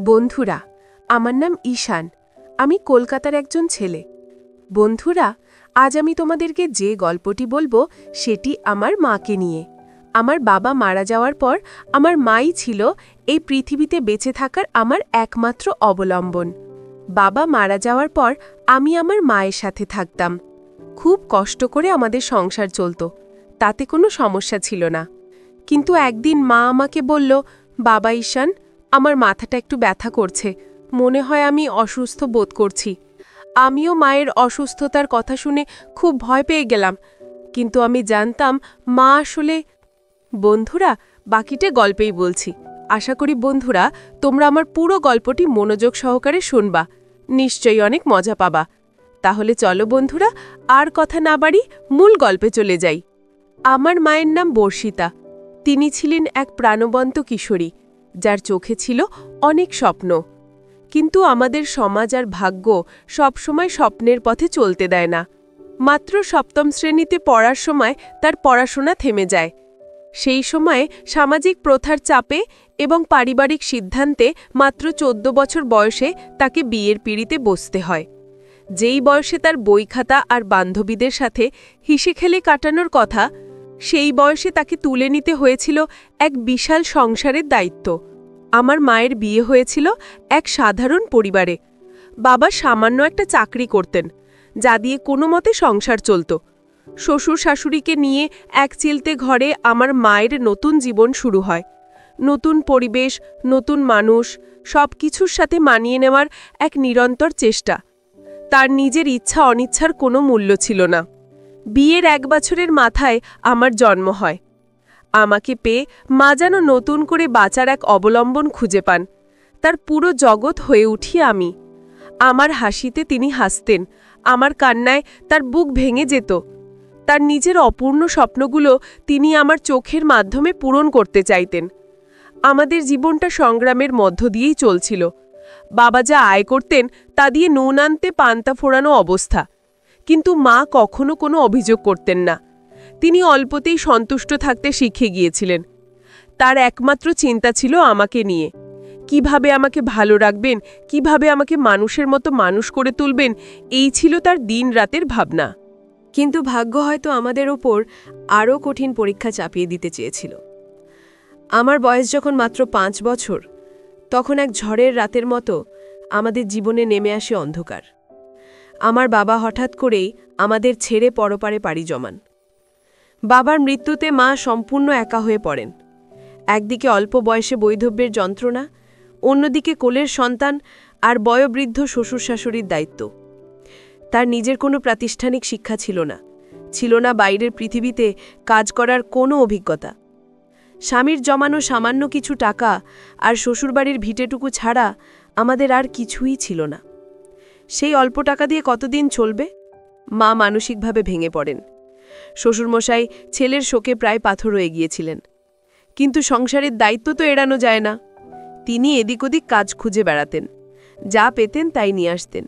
বন্ধুরা, আমার নাম ঈশান। আমি কলকাতার একজন ছেলে। বন্ধুরা, আজ আমি তোমাদেরকে যে গল্পটি বলবো সেটি আমার মাকে নিয়ে। আমার বাবা মারা যাওয়ার পর আমার মাই ছিল এই পৃথিবীতে বেঁচে থাকার আমার একমাত্র অবলম্বন। বাবা মারা যাওয়ার পর আমি আমার মায়ের সাথে থাকতাম। খুব কষ্ট করে আমাদের সংসার চলত, তাতে কোনো সমস্যা ছিল না। কিন্তু একদিন মা আমাকে বলল, বাবা ঈশান, আমার মাথাটা একটু ব্যথা করছে, মনে হয় আমি অসুস্থ বোধ করছি। আমিও মায়ের অসুস্থতার কথা শুনে খুব ভয় পেয়ে গেলাম, কিন্তু আমি জানতাম মা আসলে... বন্ধুরা, বাকিটা গল্পেই বলছি। আশা করি বন্ধুরা তোমরা আমার পুরো গল্পটি মনোযোগ সহকারে শুনবা, নিশ্চয়ই অনেক মজা পাবা। তাহলে চলো বন্ধুরা, আর কথা না বাড়ি মূল গল্পে চলে যাই। আমার মায়ের নাম বর্ষিতা। তিনি ছিলেন এক প্রাণবন্ত কিশোরী, যার চোখে ছিল অনেক স্বপ্ন। কিন্তু আমাদের সমাজ আর ভাগ্য সবসময় স্বপ্নের পথে চলতে দেয় না। মাত্র সপ্তম শ্রেণীতে পড়ার সময় তার পড়াশোনা থেমে যায়। সেই সময়ে সামাজিক প্রথার চাপে এবং পারিবারিক সিদ্ধান্তে মাত্র 14 বছর বয়সে তাকে বিয়ের পিঁড়িতে বসতে হয়। যেই বয়সে তার বই খাতা আর বান্ধবীদের সাথে হেসে খেলে কাটানোর কথা, সেই বয়সে তাকে তুলে নিতে হয়েছিল এক বিশাল সংসারের দায়িত্ব। আমার মায়ের বিয়ে হয়েছিল এক সাধারণ পরিবারে। বাবা সামান্য একটা চাকরি করতেন, যা দিয়ে কোনো মতে সংসার চলত। শ্বশুর শাশুড়িকে নিয়ে এক চিলতে ঘরে আমার মায়ের নতুন জীবন শুরু হয়। নতুন পরিবেশ, নতুন মানুষ, সব কিছুর সাথে মানিয়ে নেওয়ার এক নিরন্তর চেষ্টা। তার নিজের ইচ্ছা অনিচ্ছার কোনো মূল্য ছিল না। বিয়ের 1 বছরের মাথায় আমার জন্ম হয়। আমাকে পেয়ে মা যেন নতুন করে বাঁচার এক অবলম্বন খুঁজে পান। তার পুরো জগৎ হয়ে উঠি আমি। আমার হাসিতে তিনি হাসতেন, আমার কান্নায় তার বুক ভেঙে যেত। তার নিজের অপূর্ণ স্বপ্নগুলো তিনি আমার চোখের মাধ্যমে পূরণ করতে চাইতেন। আমাদের জীবনটা সংগ্রামের মধ্য দিয়েই চলছিল। বাবা যা আয় করতেন তা দিয়ে নুন আনতে পান্তা ফোড়ানো অবস্থা। কিন্তু মা কখনো কোনো অভিযোগ করতেন না। তিনি অল্পতেই সন্তুষ্ট থাকতে শিখে গিয়েছিলেন। তার একমাত্র চিন্তা ছিল আমাকে নিয়ে। কিভাবে আমাকে ভালো রাখবেন, কিভাবে আমাকে মানুষের মতো মানুষ করে তুলবেন, এই ছিল তার দিন রাতের ভাবনা। কিন্তু ভাগ্য হয়তো আমাদের ওপর আরও কঠিন পরীক্ষা চাপিয়ে দিতে চেয়েছিল। আমার বয়স যখন মাত্র 5 বছর, তখন এক ঝড়ের রাতের মতো আমাদের জীবনে নেমে আসে অন্ধকার। আমার বাবা হঠাৎ করেই আমাদের ছেড়ে পরপারে পাড়ি জমান। বাবার মৃত্যুতে মা সম্পূর্ণ একা হয়ে পড়েন। একদিকে অল্প বয়সে বৈধব্যের যন্ত্রণা, অন্যদিকে কোলের সন্তান আর বয়োবৃদ্ধ শ্বশুর শাশুড়ির দায়িত্ব। তার নিজের কোনো প্রাতিষ্ঠানিক শিক্ষা ছিল না, ছিল না বাইরের পৃথিবীতে কাজ করার কোনো অভিজ্ঞতা। স্বামীর জমানো সামান্য কিছু টাকা আর শ্বশুরবাড়ির ভিটেটুকু ছাড়া আমাদের আর কিছুই ছিল না। সেই অল্প টাকা দিয়ে কতদিন চলবে? মা মানসিকভাবে ভেঙে পড়েন। শ্বশুরমশাই ছেলের শোকে প্রায় পাথর হয়ে গিয়েছিলেন। কিন্তু সংসারের দায়িত্ব তো এড়ানো যায় না। তিনি এদিক ওদিক কাজ খুঁজে বেড়াতেন, যা পেতেন তাই নিয়ে আসতেন।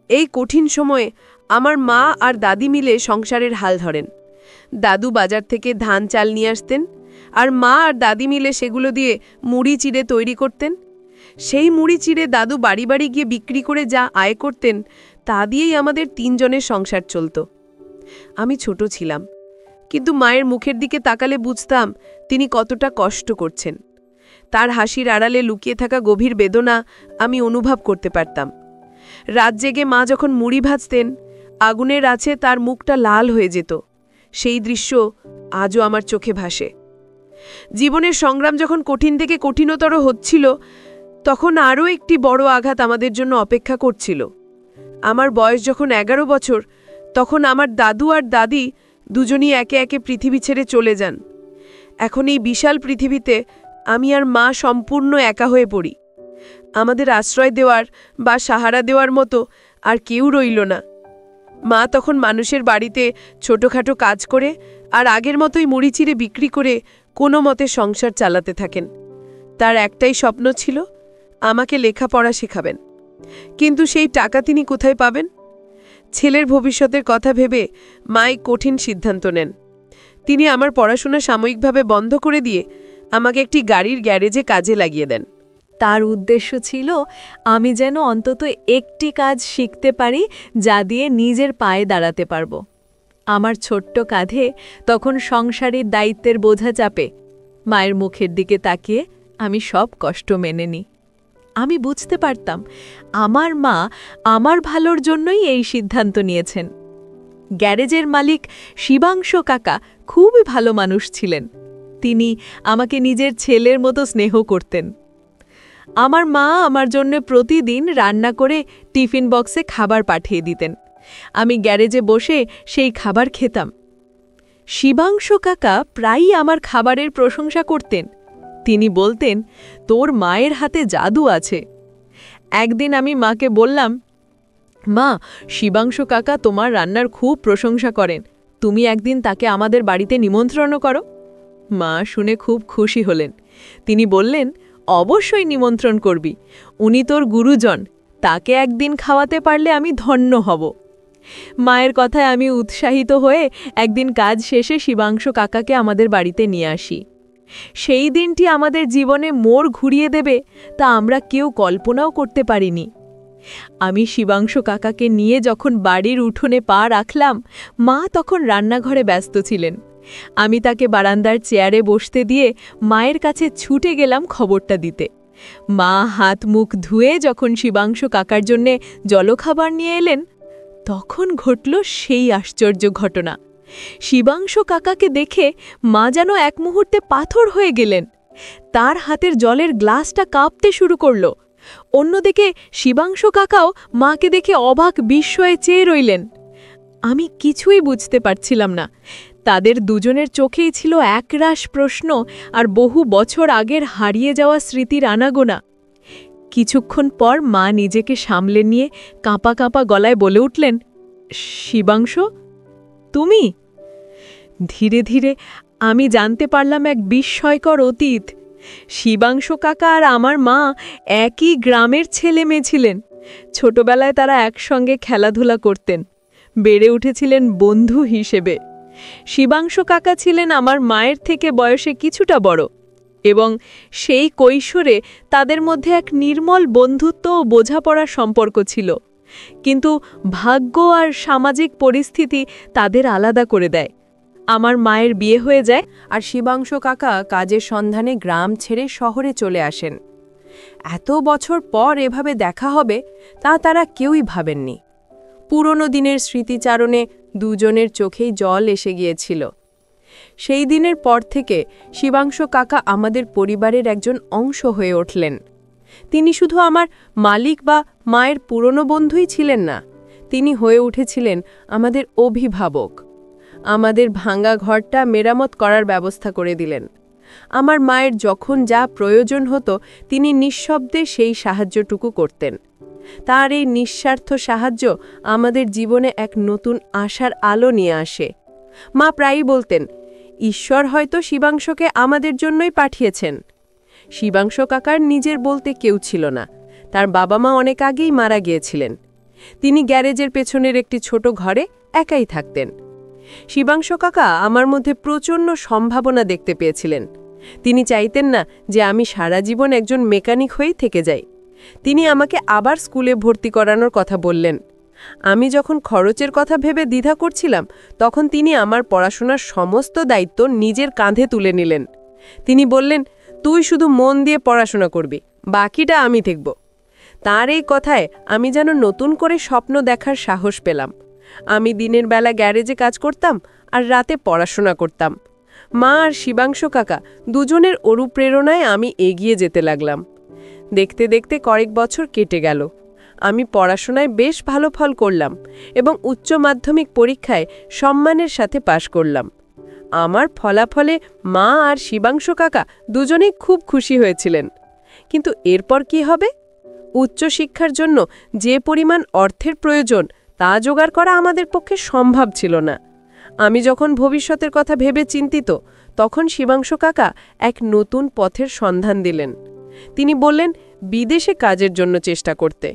এই কঠিন সময়ে আমার মা আর দাদি মিলে সংসারের হাল ধরেন। দাদু বাজার থেকে ধান চাল নিয়ে আসতেন, আর মা আর দাদি মিলে সেগুলো দিয়ে মুড়ি চিড়ে তৈরি করতেন। সেই মুড়ি চিড়ে দাদু বাড়ি বাড়ি গিয়ে বিক্রি করে যা আয় করতেন, তা দিয়েই আমাদের 3 জনের সংসার চলত। আমি ছোট ছিলাম, কিন্তু মায়ের মুখের দিকে তাকালে বুঝতাম তিনি কতটা কষ্ট করছেন। তার হাসির আড়ালে লুকিয়ে থাকা গভীর বেদনা আমি অনুভব করতে পারতাম। রাত জেগে মা যখন মুড়ি ভাজতেন, আগুনের আঁচে তার মুখটা লাল হয়ে যেত। সেই দৃশ্য আজও আমার চোখে ভাসে। জীবনের সংগ্রাম যখন কঠিন থেকে কঠিনতর হচ্ছিল, তখন আরও একটি বড় আঘাত আমাদের জন্য অপেক্ষা করছিল। আমার বয়স যখন 11 বছর, তখন আমার দাদু আর দাদি দুজনই একে একে পৃথিবী ছেড়ে চলে যান। এখন এই বিশাল পৃথিবীতে আমি আর মা সম্পূর্ণ একা হয়ে পড়ি। আমাদের আশ্রয় দেওয়ার বা সাহারা দেওয়ার মতো আর কেউ রইল না। মা তখন মানুষের বাড়িতে ছোটোখাটো কাজ করে আর আগের মতোই মুড়ি চিড়ে বিক্রি করে কোনো মতে সংসার চালাতে থাকেন। তার একটাই স্বপ্ন ছিল, আমাকে লেখাপড়া শেখাবেন। কিন্তু সেই টাকা তিনি কোথায় পাবেন? ছেলের ভবিষ্যতের কথা ভেবে মাই কঠিন সিদ্ধান্ত নেন। তিনি আমার পড়াশোনা সাময়িকভাবে বন্ধ করে দিয়ে আমাকে একটি গাড়ির গ্যারেজে কাজে লাগিয়ে দেন। তার উদ্দেশ্য ছিল আমি যেন অন্তত একটি কাজ শিখতে পারি যা দিয়ে নিজের পায়ে দাঁড়াতে পারব। আমার ছোট্ট কাঁধে তখন সংসারের দায়িত্বের বোঝা চাপে। মায়ের মুখের দিকে তাকিয়ে আমি সব কষ্ট মেনে নিই। আমি বুঝতে পারতাম আমার মা আমার ভালোর জন্যই এই সিদ্ধান্ত নিয়েছেন। গ্যারেজের মালিক শিবাংশ কাকা খুবই ভালো মানুষ ছিলেন। তিনি আমাকে নিজের ছেলের মতো স্নেহ করতেন। আমার মা আমার জন্য প্রতিদিন রান্না করে টিফিন বক্সে খাবার পাঠিয়ে দিতেন। আমি গ্যারেজে বসে সেই খাবার খেতাম। শিবাংশ কাকা প্রায়ই আমার খাবারের প্রশংসা করতেন। তিনি বলতেন, তোর মায়ের হাতে জাদু আছে। একদিন আমি মাকে বললাম, মা, শিবাংশ কাকা তোমার রান্নার খুব প্রশংসা করেন, তুমি একদিন তাকে আমাদের বাড়িতে নিমন্ত্রণ করো। মা শুনে খুব খুশি হলেন। তিনি বললেন, অবশ্যই নিমন্ত্রণ করবি, উনি তোর গুরুজন, তাকে একদিন খাওয়াতে পারলে আমি ধন্য হব। মায়ের কথায় আমি উৎসাহিত হয়ে একদিন কাজ শেষে শিবাংশ কাকাকে আমাদের বাড়িতে নিয়ে আসি। সেই দিনটি আমাদের জীবনে মোড় ঘুরিয়ে দেবে তা আমরা কেউ কল্পনাও করতে পারিনি। আমি শিবাংশ কাকাকে নিয়ে যখন বাড়ির উঠোনে পা রাখলাম, মা তখন রান্নাঘরে ব্যস্ত ছিলেন। আমি তাকে বারান্দার চেয়ারে বসতে দিয়ে মায়ের কাছে ছুটে গেলাম খবরটা দিতে। মা হাত মুখ ধুয়ে যখন শিবাংশ কাকার জন্যে জলখাবার নিয়ে এলেন, তখন ঘটল সেই আশ্চর্য ঘটনা। শিবাংশ কাকাকে দেখে মা যেন এক মুহূর্তে পাথর হয়ে গেলেন। তার হাতের জলের গ্লাসটা কাঁপতে শুরু করল। অন্যদিকে শিবাংশ কাকাও মাকে দেখে অবাক বিস্ময়ে চেয়ে রইলেন। আমি কিছুই বুঝতে পারছিলাম না। তাদের দুজনের চোখেই ছিল একরাশ প্রশ্ন আর বহু বছর আগের হারিয়ে যাওয়া স্মৃতির আনাগোনা। কিছুক্ষণ পর মা নিজেকে সামলে নিয়ে কাঁপা কাঁপা গলায় বলে উঠলেন, শিবাংশ, তুমি? ধীরে ধীরে আমি জানতে পারলাম এক বিস্ময়কর অতীত। শিবাংশ কাকা আর আমার মা একই গ্রামের ছেলে মেয়ে ছিলেন। ছোটবেলায় তারা একসঙ্গে খেলাধুলা করতেন, বেড়ে উঠেছিলেন বন্ধু হিসেবে। শিবাংশ কাকা ছিলেন আমার মায়ের থেকে বয়সে কিছুটা বড়, এবং সেই কৈশোরে তাদের মধ্যে এক নির্মল বন্ধুত্ব ও বোঝাপড়ার সম্পর্ক ছিল। কিন্তু ভাগ্য আর সামাজিক পরিস্থিতি তাদের আলাদা করে দেয়। আমার মায়ের বিয়ে হয়ে যায় আর শিবাংশ কাকা কাজের সন্ধানে গ্রাম ছেড়ে শহরে চলে আসেন। এত বছর পর এভাবে দেখা হবে তা তারা কেউই ভাবেননি। পুরনো দিনের স্মৃতিচারণে দুজনের চোখেই জল এসে গিয়েছিল। সেই দিনের পর থেকে শিবাংশ কাকা আমাদের পরিবারের একজন অংশ হয়ে উঠলেন। তিনি শুধু আমার মালিক বা মায়ের পুরনো বন্ধুই ছিলেন না, তিনি হয়ে উঠেছিলেন আমাদের অভিভাবক। আমাদের ভাঙা ঘরটা মেরামত করার ব্যবস্থা করে দিলেন। আমার মায়ের যখন যা প্রয়োজন হতো তিনি নিঃশব্দে সেই সাহায্যটুকু করতেন। তার এই নিঃস্বার্থ সাহায্য আমাদের জীবনে এক নতুন আশার আলো নিয়ে আসে। মা প্রায়ই বলতেন, ঈশ্বর হয়তো শিবাংশকে আমাদের জন্যই পাঠিয়েছেন। শিবাংশ কাকার নিজের বলতে কেউ ছিল না, তার বাবা মা অনেক আগেই মারা গিয়েছিলেন। তিনি গ্যারেজের পেছনের একটি ছোট ঘরে একাই থাকতেন। শিবাংশ কাকা আমার মধ্যে প্রচণ্ড সম্ভাবনা দেখতে পেয়েছিলেন। তিনি চাইতেন না যে আমি সারা জীবন একজন মেকানিক হয়েই থেকে যাই। তিনি আমাকে আবার স্কুলে ভর্তি করানোর কথা বললেন। আমি যখন খরচের কথা ভেবে দ্বিধা করছিলাম, তখন তিনি আমার পড়াশোনার সমস্ত দায়িত্ব নিজের কাঁধে তুলে নিলেন। তিনি বললেন, তুই শুধু মন দিয়ে পড়াশোনা করবি, বাকিটা আমি দেখব। তার এই কথায় আমি যেন নতুন করে স্বপ্ন দেখার সাহস পেলাম। আমি দিনের বেলা গ্যারেজে কাজ করতাম আর রাতে পড়াশোনা করতাম। মা আর শিবাংশ কাকা দুজনের অনুপ্রেরণায় আমি এগিয়ে যেতে লাগলাম। দেখতে দেখতে কয়েক বছর কেটে গেল। আমি পড়াশোনায় বেশ ভালো ফল করলাম এবং উচ্চ মাধ্যমিক পরীক্ষায় সম্মানের সাথে পাশ করলাম। আমার ফলাফলে মা আর শিবাংশ কাকা দুজনেই খুব খুশি হয়েছিলেন। কিন্তু এরপর কি হবে? উচ্চশিক্ষার জন্য যে পরিমাণ অর্থের প্রয়োজন তা জোগাড় করা আমাদের পক্ষে সম্ভব ছিল না। আমি যখন ভবিষ্যতের কথা ভেবে চিন্তিত, তখন শিবাংশ কাকা এক নতুন পথের সন্ধান দিলেন। তিনি বললেন বিদেশে কাজের জন্য চেষ্টা করতে।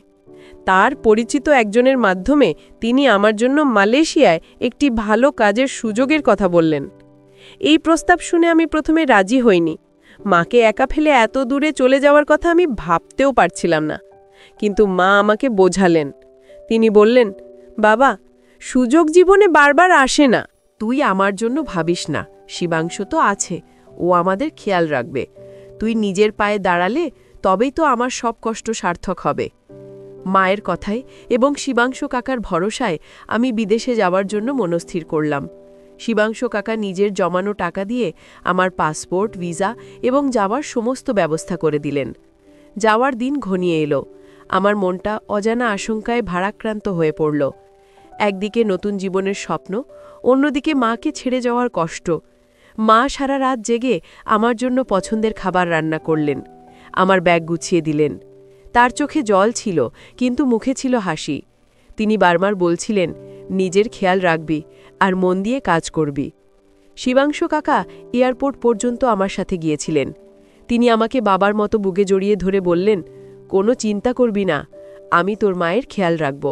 তার পরিচিত একজনের মাধ্যমে তিনি আমার জন্য মালয়েশিয়ায় একটি ভালো কাজের সুযোগের কথা বললেন। এই প্রস্তাব শুনে আমি প্রথমে রাজি হইনি। মাকে একা ফেলে এত দূরে চলে যাওয়ার কথা আমি ভাবতেও পারছিলাম না। কিন্তু মা আমাকে বোঝালেন। তিনি বললেন, বাবা, সুযোগ জীবনে বারবার আসে না। তুই আমার জন্য ভাবিস না, শিবাংশু তো আছে, ও আমাদের খেয়াল রাখবে। তুই নিজের পায়ে দাঁড়ালে তবেই তো আমার সব কষ্ট সার্থক হবে। মায়ের কথায় এবং শিবাংশু কাকার ভরসায় আমি বিদেশে যাওয়ার জন্য মনস্থির করলাম। শিবাংশু কাকা নিজের জমানো টাকা দিয়ে আমার পাসপোর্ট, ভিসা এবং যাওয়ার সমস্ত ব্যবস্থা করে দিলেন। যাওয়ার দিন ঘনিয়ে এলো। আমার মনটা অজানা আশঙ্কায় ভারাক্রান্ত হয়ে পড়ল। একদিকে নতুন জীবনের স্বপ্ন, অন্যদিকে মাকে ছেড়ে যাওয়ার কষ্ট। মা সারা রাত জেগে আমার জন্য পছন্দের খাবার রান্না করলেন, আমার ব্যাগ গুছিয়ে দিলেন। তার চোখে জল ছিল, কিন্তু মুখে ছিল হাসি। তিনি বারবার বলছিলেন, নিজের খেয়াল রাখবি আর মন দিয়ে কাজ করবি। শিবাংশু কাকা এয়ারপোর্ট পর্যন্ত আমার সাথে গিয়েছিলেন। তিনি আমাকে বাবার মতো বুকে জড়িয়ে ধরে বললেন, কোনো চিন্তা করবি না, আমি তোর মায়ের খেয়াল রাখব।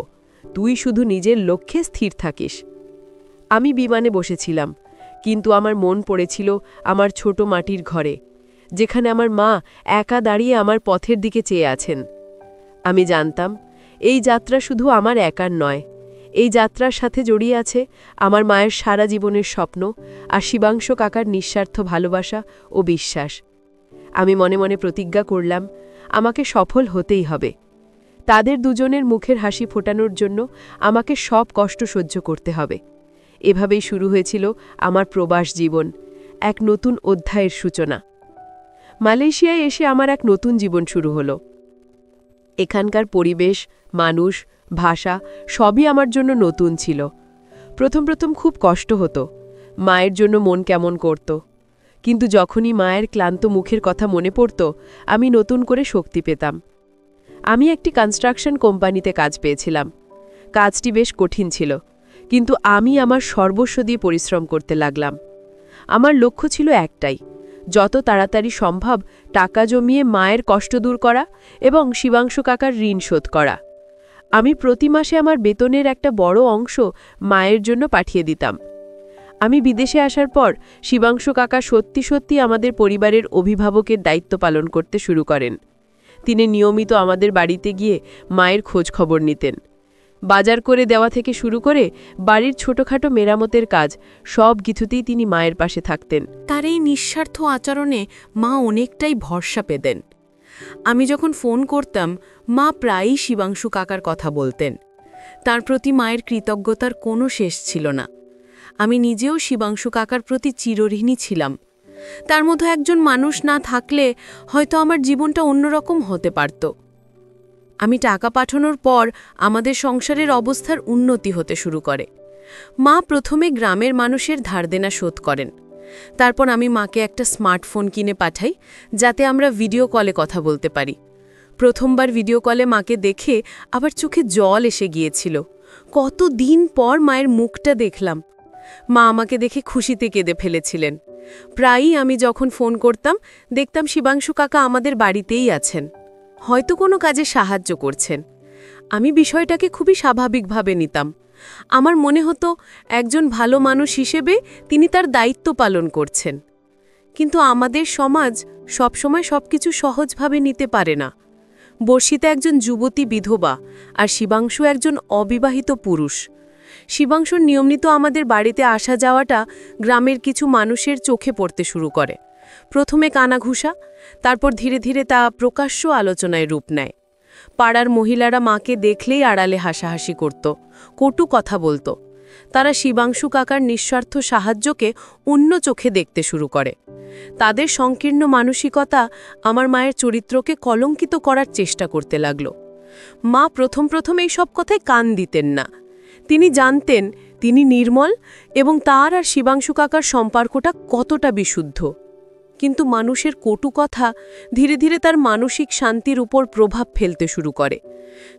তুই শুধু নিজের লক্ষ্যে স্থির থাকিস। আমি বিমানে বসেছিলাম, কিন্তু আমার মন পড়েছিল আমার ছোট মাটির ঘরে, যেখানে আমার মা একা দাঁড়িয়ে আমার পথের দিকে চেয়ে আছেন। আমি জানতাম এই যাত্রা শুধু আমার একার নয়, এই যাত্রার সাথে জড়িয়ে আছে আমার মায়ের সারা জীবনের স্বপ্ন আর শিবাংশু কাকার নিঃস্বার্থ ভালোবাসা ও বিশ্বাস। আমি মনে মনে প্রতিজ্ঞা করলাম, আমাকে সফল হতেই হবে। তাদের দুজনের মুখের হাসি ফোটানোর জন্য আমাকে সব কষ্ট সহ্য করতে হবে। এভাবেই শুরু হয়েছিল আমার প্রবাস জীবন, এক নতুন অধ্যায়ের সূচনা। মালয়েশিয়ায় এসে আমার এক নতুন জীবন শুরু হলো। এখানকার পরিবেশ, মানুষ, ভাষা সবই আমার জন্য নতুন ছিল। প্রথম প্রথম খুব কষ্ট হতো, মায়ের জন্য মন কেমন করত। কিন্তু যখনই মায়ের ক্লান্ত মুখের কথা মনে পড়ত, আমি নতুন করে শক্তি পেতাম। আমি একটি কনস্ট্রাকশন কোম্পানিতে কাজ পেয়েছিলাম। কাজটি বেশ কঠিন ছিল, কিন্তু আমি আমার সর্বস্ব দিয়ে পরিশ্রম করতে লাগলাম। আমার লক্ষ্য ছিল একটাই, যত তাড়াতাড়ি সম্ভব টাকা জমিয়ে মায়ের কষ্ট দূর করা এবং শিবাংশু কাকার ঋণ শোধ করা। আমি প্রতি মাসে আমার বেতনের একটা বড় অংশ মায়ের জন্য পাঠিয়ে দিতাম। আমি বিদেশে আসার পর শিবাংশু কাকা সত্যি সত্যি আমাদের পরিবারের অভিভাবকের দায়িত্ব পালন করতে শুরু করেন। তিনি নিয়মিত আমাদের বাড়িতে গিয়ে মায়ের খোঁজ খবর নিতেন। বাজার করে দেওয়া থেকে শুরু করে বাড়ির ছোটখাটো মেরামতের কাজ সব কিছুতেই তিনি মায়ের পাশে থাকতেন। তার এই নিঃস্বার্থ আচরণে মা অনেকটাই ভরসা পেতেন। আমি যখন ফোন করতাম, মা প্রায়ই শিবাংশু কাকার কথা বলতেন। তার প্রতি মায়ের কৃতজ্ঞতার কোনো শেষ ছিল না। আমি নিজেও শিবাংশু কাকার প্রতি চিরঋণী ছিলাম। তার মতো একজন মানুষ না থাকলে হয়তো আমার জীবনটা অন্যরকম হতে পারত। আমি টাকা পাঠানোর পর আমাদের সংসারের অবস্থার উন্নতি হতে শুরু করে। মা প্রথমে গ্রামের মানুষের ধারদেনা শোধ করেন। তারপর আমি মাকে একটা স্মার্টফোন কিনে পাঠাই, যাতে আমরা ভিডিও কলে কথা বলতে পারি। প্রথমবার ভিডিও কলে মাকে দেখে আবার চোখে জল এসে গিয়েছিল। কতদিন পর মায়ের মুখটা দেখলাম। মা আমাকে দেখে খুশিতে কেঁদে ফেলেছিলেন। প্রায়ই আমি যখন ফোন করতাম, দেখতাম শিবাংশু কাকা আমাদের বাড়িতেই আছেন, হয়তো কোনো কাজে সাহায্য করছেন। আমি বিষয়টাকে খুবই স্বাভাবিকভাবে নিতাম। আমার মনে হতো একজন ভালো মানুষ হিসেবে তিনি তার দায়িত্ব পালন করছেন। কিন্তু আমাদের সমাজ সবসময় সবকিছু সহজভাবে নিতে পারে না। বর্ষিতা একজন যুবতী বিধবা আর শিবাংশু একজন অবিবাহিত পুরুষ। শিবাংশুর নিয়মিত আমাদের বাড়িতে আসা যাওয়াটা গ্রামের কিছু মানুষের চোখে পড়তে শুরু করে। প্রথমে কানাঘুষা, তারপর ধীরে ধীরে তা প্রকাশ্য আলোচনায় রূপ নেয়। পাড়ার মহিলারা মাকে দেখলেই আড়ালে হাসাহাসি করত, কটু কথা বলত। তারা শিবাংশু কাকার নিঃস্বার্থ সাহায্যকে অন্য চোখে দেখতে শুরু করে। তাদের সংকীর্ণ মানসিকতা আমার মায়ের চরিত্রকে কলঙ্কিত করার চেষ্টা করতে লাগল। মা প্রথম প্রথম এই সব কথায় কান দিতেন না। তিনি জানতেন তিনি নির্মল এবং তার আর শিবাংশু কাকার সম্পর্কটা কতটা বিশুদ্ধ। কিন্তু মানুষের কটু কথা ধীরে ধীরে তার মানসিক শান্তির উপর প্রভাব ফেলতে শুরু করে।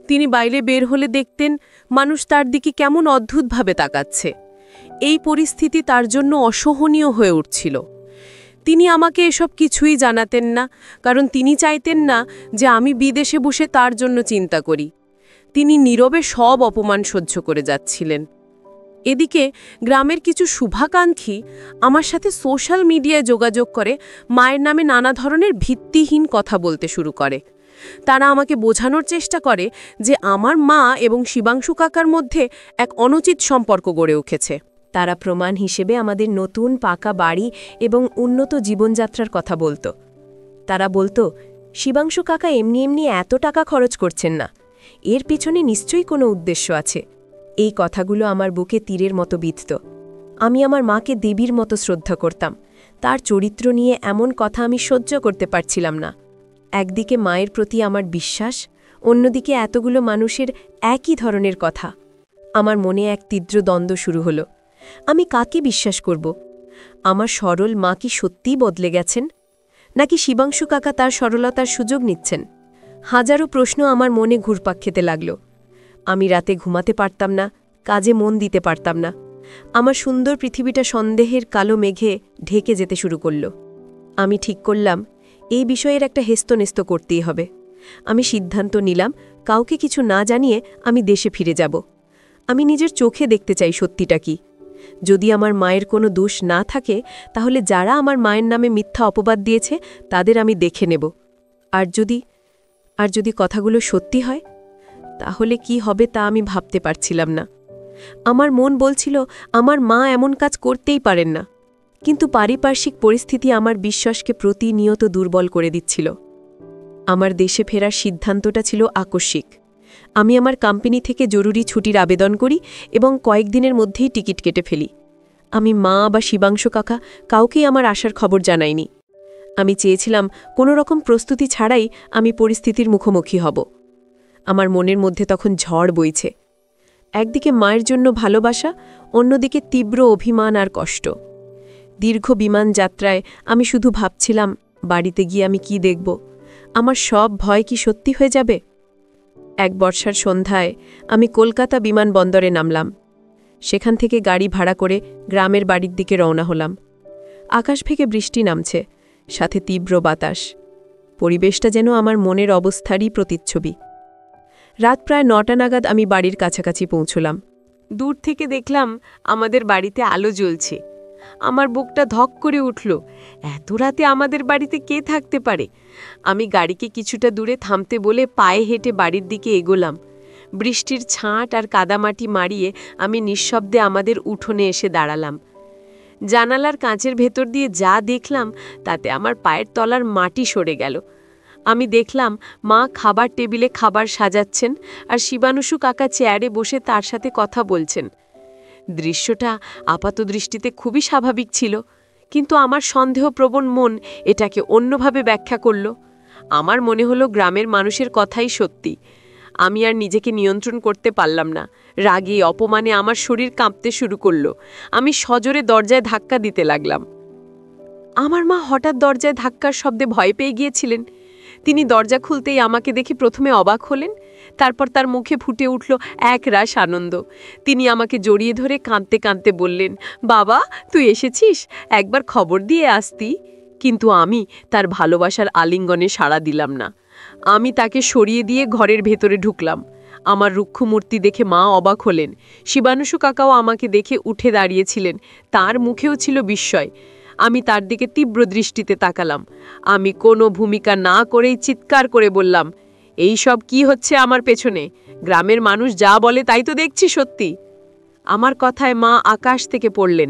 তিনি বাইরে বের হলে দেখতেন মানুষ তার দিকে কেমন অদ্ভুতভাবে তাকাচ্ছে। এই পরিস্থিতি তার জন্য অসহনীয় হয়ে উঠছিল। তিনি আমাকে এসব কিছুই জানাতেন না, কারণ তিনি চাইতেন না যে আমি বিদেশে বসে তার জন্য চিন্তা করি। তিনি নীরবে সব অপমান সহ্য করে যাচ্ছিলেন। এদিকে গ্রামের কিছু শুভাকাঙ্ক্ষী আমার সাথে সোশ্যাল মিডিয়ায় যোগাযোগ করে মায়ের নামে নানা ধরনের ভিত্তিহীন কথা বলতে শুরু করে। তারা আমাকে বোঝানোর চেষ্টা করে যে আমার মা এবং শিবাংশু কাকার মধ্যে এক অনুচিত সম্পর্ক গড়ে উঠেছে। তারা প্রমাণ হিসেবে আমাদের নতুন পাকা বাড়ি এবং উন্নত জীবনযাত্রার কথা বলতো। তারা বলতো, শিবাংশু কাকা এমনি এমনি এত টাকা খরচ করছেন না, এর পিছনে নিশ্চয়ই কোনো উদ্দেশ্য আছে। এই কথাগুলো আমার বুকে তীরের মতো বিঁধত। আমি আমার মাকে দেবীর মতো শ্রদ্ধা করতাম, তার চরিত্র নিয়ে এমন কথা আমি সহ্য করতে পারছিলাম না। একদিকে মায়ের প্রতি আমার বিশ্বাস, অন্যদিকে এতগুলো মানুষের একই ধরনের কথা। আমার মনে এক তীব্র দ্বন্দ্ব শুরু হলো। আমি কাকে বিশ্বাস করব? আমার সরল মা কি সত্যিই বদলে গেছেন, নাকি শিবাংশু কাকা তার সরলতার সুযোগ নিচ্ছেন? হাজারো প্রশ্ন আমার মনে ঘুরপাক খেতে লাগল। আমি রাতে ঘুমাতে পারতাম না, কাজে মন দিতে পারতাম না। আমার সুন্দর পৃথিবীটা সন্দেহের কালো মেঘে ঢেকে যেতে শুরু করল। আমি ঠিক করলাম, এই বিষয়ের একটা হেস্তনেস্ত করতেই হবে। আমি সিদ্ধান্ত নিলাম, কাউকে কিছু না জানিয়ে আমি দেশে ফিরে যাব। আমি নিজের চোখে দেখতে চাই সত্যিটা কি। যদি আমার মায়ের কোনো দোষ না থাকে, তাহলে যারা আমার মায়ের নামে মিথ্যা অপবাদ দিয়েছে তাদের আমি দেখে নেব। আর যদি কথাগুলো সত্যি হয়, তাহলে কি হবে তা আমি ভাবতে পারছিলাম না। আমার মন বলছিল আমার মা এমন কাজ করতেই পারেন না, কিন্তু পারিপার্শ্বিক পরিস্থিতি আমার বিশ্বাসকে প্রতিনিয়ত দুর্বল করে দিচ্ছিল। আমার দেশে ফেরার সিদ্ধান্তটা ছিল আকস্মিক। আমি আমার কোম্পানি থেকে জরুরি ছুটির আবেদন করি এবং কয়েকদিনের মধ্যেই টিকিট কেটে ফেলি। আমি মা বা শিবাংশু কাকা কাউকেই আমার আসার খবর জানাইনি। আমি চেয়েছিলাম কোনো রকম প্রস্তুতি ছাড়াই আমি পরিস্থিতির মুখোমুখি হব। আমার মনের মধ্যে তখন ঝড় বইছে। একদিকে মায়ের জন্য ভালোবাসা, অন্যদিকে তীব্র অভিমান আর কষ্ট। দীর্ঘ বিমান যাত্রায় আমি শুধু ভাবছিলাম, বাড়িতে গিয়ে আমি কি দেখব? আমার সব ভয় কি সত্যি হয়ে যাবে? এক বর্ষার সন্ধ্যায় আমি কলকাতা বিমানবন্দরে নামলাম। সেখান থেকে গাড়ি ভাড়া করে গ্রামের বাড়ির দিকে রওনা হলাম। আকাশ থেকে বৃষ্টি নামছে, সাথে তীব্র বাতাস। পরিবেশটা যেন আমার মনের অবস্থারই প্রতিচ্ছবি। রাত প্রায় ৯টা নাগাদ আমি বাড়ির কাছাকাছি পৌঁছলাম। দূর থেকে দেখলাম আমাদের বাড়িতে আলো জ্বলছে। আমার বুকটা ধক করে উঠল। এত রাতে আমাদের বাড়িতে কে থাকতে পারে? আমি গাড়িকে কিছুটা দূরে থামতে বলে পায়ে হেঁটে বাড়ির দিকে এগোলাম। বৃষ্টির ছাঁট আর কাদামাটি মারিয়ে আমি নিঃশব্দে আমাদের উঠোনে এসে দাঁড়ালাম। জানালার কাঁচের ভেতর দিয়ে যা দেখলাম তাতে আমার পায়ের তলার মাটি সরে গেল। আমি দেখলাম মা খাবার টেবিলে খাবার সাজাচ্ছেন আর শিবানুশু কাকা চেয়ারে বসে তার সাথে কথা বলছেন। দৃশ্যটা আপাতদৃষ্টিতে খুবই স্বাভাবিক ছিল, কিন্তু আমার সন্দেহপ্রবণ মন এটাকে অন্যভাবে ব্যাখ্যা করল। আমার মনে হলো গ্রামের মানুষের কথাই সত্যি। আমি আর নিজেকে নিয়ন্ত্রণ করতে পারলাম না। রাগে অপমানে আমার শরীর কাঁপতে শুরু করল। আমি সজোরে দরজায় ধাক্কা দিতে লাগলাম। আমার মা হঠাৎ দরজায় ধাক্কার শব্দে ভয় পেয়ে গিয়েছিলেন। তিনি দরজা খুলতেই আমাকে দেখে প্রথমে অবাক হলেন, তারপর তার মুখে ফুটে উঠল এক রাশ আনন্দ। তিনি আমাকে জড়িয়ে ধরে কাঁদতে কাঁদতে বললেন, বাবা তুই এসেছিস, একবার খবর দিয়ে আসতি। কিন্তু আমি তার ভালোবাসার আলিঙ্গনে সাড়া দিলাম না। আমি তাকে সরিয়ে দিয়ে ঘরের ভেতরে ঢুকলাম। আমার রুক্ষ মূর্তি দেখে মা অবাক হলেন। শিবানুশু কাকাও আমাকে দেখে উঠে দাঁড়িয়েছিলেন, তার মুখেও ছিল বিস্ময়। আমি তার দিকে তীব্র দৃষ্টিতে তাকালাম। আমি কোনো ভূমিকা না করেই চিৎকার করে বললাম, এই সব কি হচ্ছে আমার পেছনে? গ্রামের মানুষ যা বলে তাই তো দেখছি সত্যি। আমার কথায় মা আকাশ থেকে পড়লেন।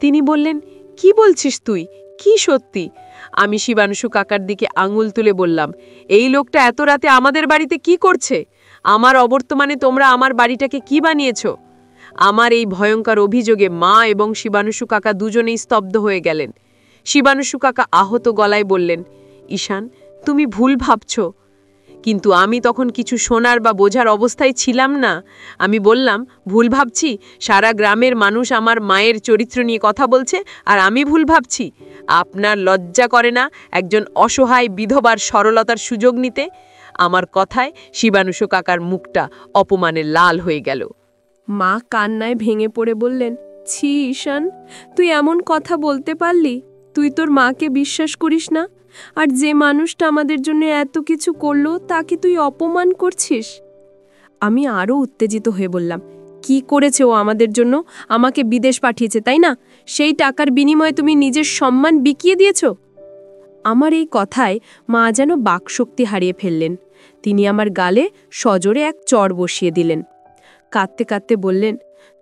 তিনি বললেন, কি বলছিস তুই? কি সত্যি? আমি শিবানুশু কাকার দিকে আঙুল তুলে বললাম, এই লোকটা এত রাতে আমাদের বাড়িতে কি করছে? আমার অবর্তমানে তোমরা আমার বাড়িটাকে কি বানিয়েছ? আমার এই ভয়ঙ্কর অভিযোগে মা এবং শিবানুশু কাকা দুজনেই স্তব্ধ হয়ে গেলেন। শিবানুশু কাকা আহত গলায় বললেন, ঈশান তুমি ভুল ভাবছ। কিন্তু আমি তখন কিছু শোনার বা বোঝার অবস্থায় ছিলাম না। আমি বললাম, ভুল ভাবছি? সারা গ্রামের মানুষ আমার মায়ের চরিত্র নিয়ে কথা বলছে আর আমি ভুল ভাবছি? আপনার লজ্জা করে না একজন অসহায় বিধবার সরলতার সুযোগ নিতে? আমার কথায় শিবানুশু কাকার মুখটা অপমানে লাল হয়ে গেল। মা কান্নায় ভেঙে পড়ে বললেন, ছি ঈশান, তুই এমন কথা বলতে পারলি? তুই তোর মাকে বিশ্বাস করিস না, আর যে মানুষটা আমাদের জন্য এত কিছু করলো তাকে তুই অপমান করছিস। আমি আরও উত্তেজিত হয়ে বললাম, কি করেছে ও আমাদের জন্য? আমাকে বিদেশ পাঠিয়েছে, তাই না? সেই টাকার বিনিময়ে তুমি নিজের সম্মান বিকিয়ে দিয়েছ। আমার এই কথায় মা যেন বাকশক্তি হারিয়ে ফেললেন। তিনি আমার গালে সজোরে এক চড় বসিয়ে দিলেন। কাঁদতে কাঁদতে বললেন,